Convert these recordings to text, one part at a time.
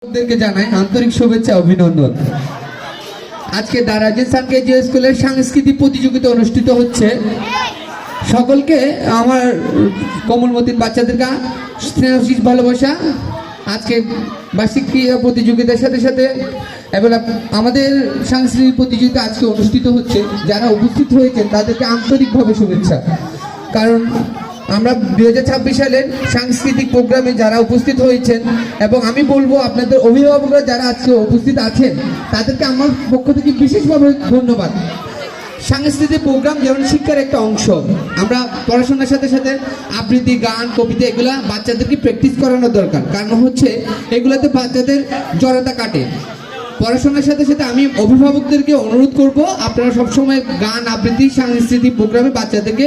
আপনাদেরকে জানাই আন্তরিক শুভেচ্ছা অভিনন্দন। আজকে দারাজের সানকেজি স্কুলের সাংস্কৃতিক প্রতিযোগিতা অনুষ্ঠিত হচ্ছে। সকলকে আমার কোমলমতির বাচ্চাদেরকে স্নেহশীষ ভালোবাসা। আজকে বার্ষিক ক্রীড়া প্রতিযোগিতার সাথে সাথে এবং আমাদের সাংস্কৃতিক প্রতিযোগিতা আজকে অনুষ্ঠিত হচ্ছে। যারা উপস্থিত হয়েছেন তাদেরকে আন্তরিকভাবে শুভেচ্ছা। কারণ আমরা 2026 সালের সাংস্কৃতিক প্রোগ্রামে যারা উপস্থিত হয়েছেন এবং আমি বলবো আপনাদের অভিভাবকরা যারা আজকে উপস্থিত আছেন তাদেরকে আমার পক্ষ থেকে বিশেষভাবে ধন্যবাদ। সাংস্কৃতিক প্রোগ্রাম যেমন শিক্ষার একটা অংশ, আমরা পড়াশোনার সাথে সাথে আবৃত্তি, গান, কবিতা এগুলা বাচ্চাদেরকে প্র্যাকটিস করানো দরকার। কারণ হচ্ছে এগুলাতে বাচ্চাদের জড়তা কাটে। পড়াশোনার সাথে সাথে আমি অভিভাবকদেরকে অনুরোধ করব আপনারা সবসময় গান, আবৃত্তি, সাংস্কৃতিক প্রোগ্রামে বাচ্চাদেরকে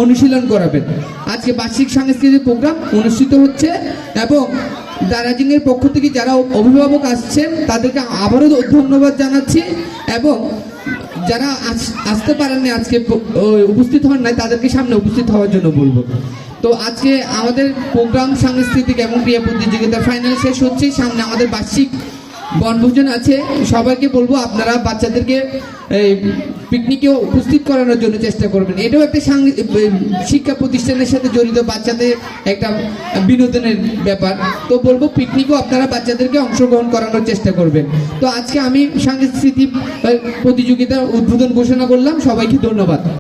অনুশীলন করাবেন। আজকে বার্ষিক সাংস্কৃতিক প্রোগ্রাম অনুষ্ঠিত হচ্ছে এবং দারাজিংয়ের পক্ষ থেকে যারা অভিভাবক আসছেন তাদেরকে আবারও ধন্যবাদ জানাচ্ছি এবং যারা আসতে পারেননি, আজকে উপস্থিত হন নাই, তাদেরকে সামনে উপস্থিত হওয়ার জন্য বলবো। তো আজকে আমাদের প্রোগ্রাম সাংস্কৃতিক এবং ক্রীড়া প্রতিযোগিতা ফাইনাল শেষ হচ্ছে। সামনে আমাদের বার্ষিক বনভোজন আছে। সবাইকে বলবো আপনারা বাচ্চাদেরকে পিকনিকে উপস্থিত করানোর জন্য চেষ্টা করবেন। এটাও একটা শিক্ষা প্রতিষ্ঠানের সাথে জড়িত বাচ্চাদের একটা বিনোদনের ব্যাপার। তো বলবো পিকনিকেও আপনারা বাচ্চাদেরকে অংশগ্রহণ করানোর চেষ্টা করবেন। তো আজকে আমি সাংস্কৃতিক প্রতিযোগিতার উদ্বোধন ঘোষণা করলাম। সবাইকে ধন্যবাদ।